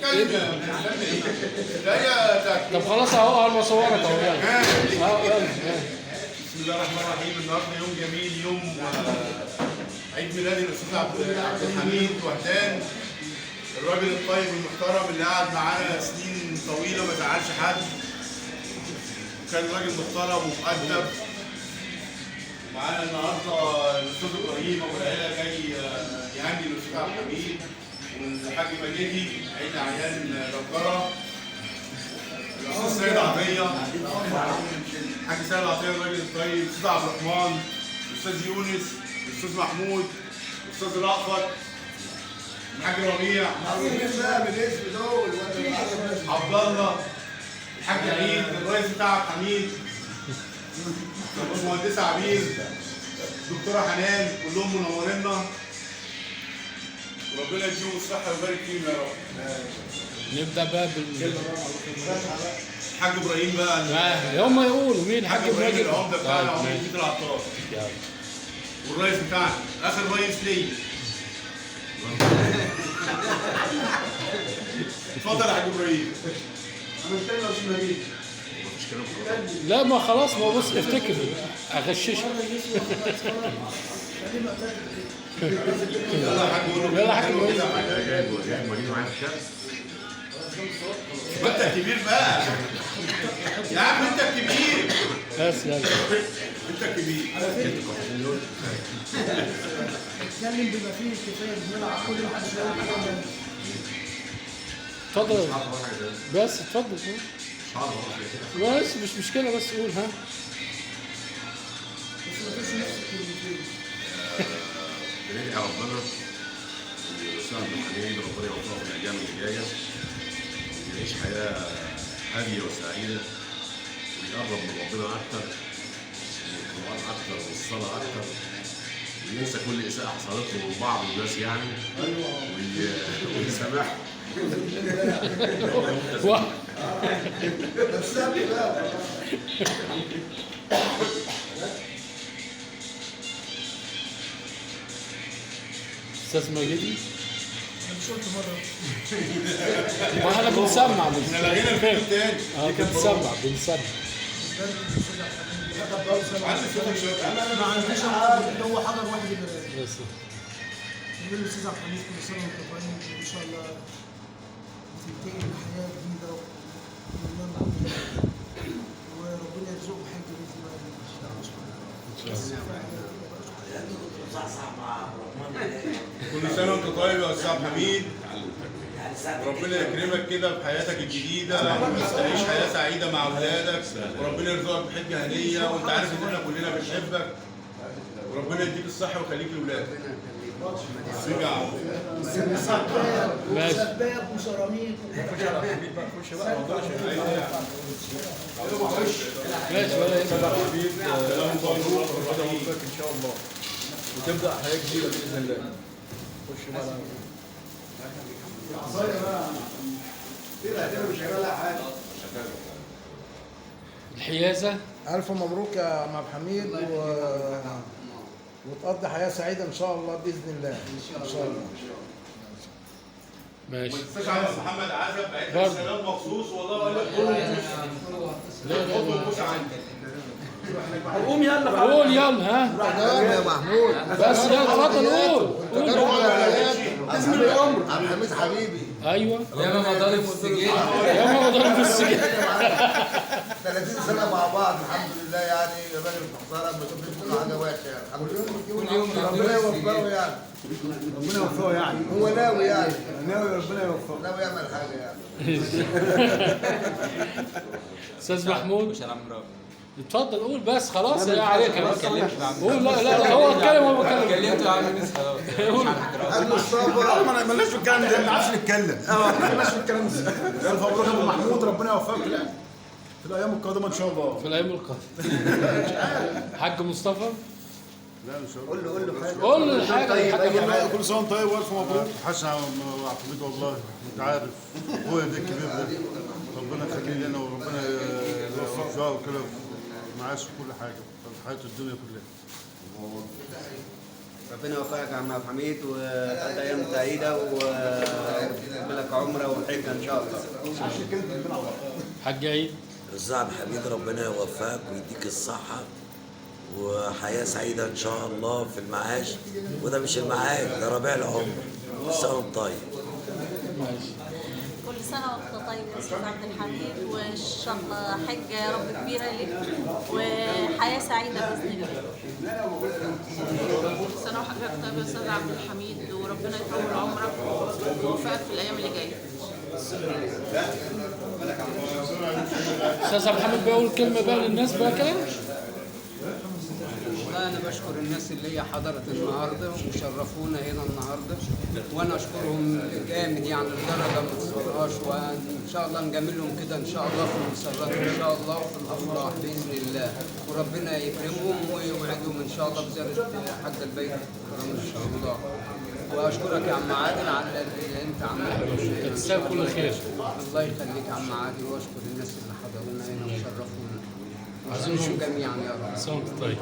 اتكلم يا طب خلاص اهو اول ما صورك اهو يلا. يلا. بسم الله الرحمن الرحيم. النهارده يوم جميل، يوم عيد ميلاد الاستاذ عبد الحميد وهدان، الراجل الطيب المحترم اللي قعد معانا سنين طويله ما زعلش حد، وكان راجل محترم ومؤدب. معانا النهارده الاستاذ ابراهيم ابو العيله جاي يهني الاستاذ عبد الحميد، والحاج مجدي عيد عيان جباره، الاستاذ سيد عطيه، الحاج سيد عطيه الراجل الطيب، الاستاذ عبد الرحمن، الاستاذ يونس، الاستاذ محمود، الاستاذ رأفت، الحاج ربيع، عبد الله، الحاج عيد، الرئيس بتاع عبد الحميد، المهندسه عبير، الدكتوره حنان، كلهم منورينا وربنا يديهم الصحه ويبارك فيهم يا رب. نبدا بقى الحاج ابراهيم بقى هم يقولوا مين الحاج ابراهيم العمده بتاعنا، عمده بيت العطار، والرئيس بتاعنا اخر رئيس ليا. اتفضل يا حاج ابراهيم. انا مش كلمه عشان نبيل. لا ما خلاص، ما بص افتكر اغششك. يلا يا حاج قول له. يلا يا حاج ابراهيم. جاي معايا في الشمس. انت الكبير بقى يا عم، انت الكبير بس يلا انت الكبير. اتكلم بما فيه الكفايه، بنلعب كل ما حدش يقول حاجه. اتفضل بس اتفضل بس مش مشكله، بس قول ها. بس ما فيش نفس الكلمتين. بندعي ربنا الاستاذ عبد الحميد ربنا يوفقه في الايام اللي جايه، ويعيش حياه هاديه وسعيده، ويقرب من ربنا اكثر، والقران اكثر، والصلاه اكثر، وينسى كل اساءه حصلت له من بعض الناس يعني، ويسامحهم. استاذ مجدي انا مش قلت مره. ما احنا بنسمع احنا لغينا الفيلم تاني. بنسمع عندي صوتك شويه. ما عنديش اللي هو حضر واحد اللي بس نقول له استاذ عبد الحميد كل سنه وانت طيب، ان شاء الله تنتهي بحياه جديده وربنا يرزقه حاجه باذن الله. كل سنه وانت طيب يا استاذ عبد الحميد، وربنا يكرمك كده في حياتك الجديده، وتعيش حياه سعيده مع اولادك، وربنا يرزقك بحجه هنيه، وانت عارف ان احنا كلنا بنحبك، وربنا يديك الصحه ويخليك لاولادك. ماشي. شباب وسيراميك ماشي ولا يهمك. مبروك وربنا يوفقك ان شاء الله، وتبدا حياه جديده باذن الله. خش بقى الحيازه. ألف مبروك يا عم عبد الحميد وتقضي حياة سعيدة إن شاء الله بإذن الله. إن شاء الله. ماشي. ما تنساش على محمد عزب بعت لك سلام مخصوص والله، وقال لك خد البوسه عندي. قوم يلا قول يلا ها. يا محمود. بس يلا اتفضل قول. اسم العمر عبد الحميد حبيبي. ايوه يا ما ضارب في السجين، يا ما ضرب في السجن. 30 سنة مع بعض الحمد لله، يعني الراجل محترم، ما شفتش منه حاجة وحشة يعني. الحمد لله. كل يوم ربنا يوفقه يعني. ربنا يوفقه يعني. هو ناوي يعني. ناوي ربنا يوفقه. ناوي يعمل حاجة يعني. استاذ محمود مش هنعمل رأي. اتفضل قول بس خلاص يا عليك. ما اتكلمش مع عم. قول. لا هو اتكلم وهو بيتكلم. كلمته يا عم ناس خلاص. قال مصطفى ما مالناش في الكلام ده، ما نعرفش نتكلم. ما مالناش في الكلام ده. الف مبروك يا ابو محمود، ربنا يوفقك في الايام القادمه ان شاء الله. في الايام القادمه. حاج مصطفى لا مش قول له حاجة. قول له الحاجه. كل سنه وانت طيب والف مبروك. حسن عبد الحميد والله انت عارف اخويا ده الكبير ده، ربنا يخليه لنا وربنا يوفقه كده معاش في كل حاجه في حياته الدنيا كلها. ربنا يوفقك يا عم عبد الحميد وتقضي ايام سعيده ويعمل لك عمره وحجه ان شاء الله. حاج عيد. رزاق عبد الحميد ربنا يوفقك ويديك الصحة وحياة سعيدة إن شاء الله في المعاش، وده مش المعاش ده ربيع العمر. كل سنة وأنت طيب. كل سنة وأنت طيب يا أستاذ عبد الحميد، وإن شاء الله حجة يا رب كبيرة لك وحياة سعيدة بإذن الله. كل سنة وحضرتك طيب يا أستاذ عبد الحميد، وربنا يطول عمرك ويوفقك في الأيام اللي جاية. استاذ عبد الحميد بيقول كلمه بقى للناس بقى كده. والله انا بشكر الناس اللي هي حضرت النهارده وشرفونا هنا النهارده، وانا اشكرهم جامد يعني لدرجه ما تصورهاش، وان شاء الله نجاملهم كده ان شاء الله في المسرات ان شاء الله وفي الافراح باذن الله، وربنا يكرمهم ويوعدهم ان شاء الله بزياره حج البيت الحرام ان شاء الله. واشكرك يا عم عادل على اللي انت عملته. تستاهل كل خير. الله يخليك يا عم عادل، واشكر الناس اللي حضرونا هنا وشرفونا. عايزين نشوف جميعا يا رب. سنة طيب.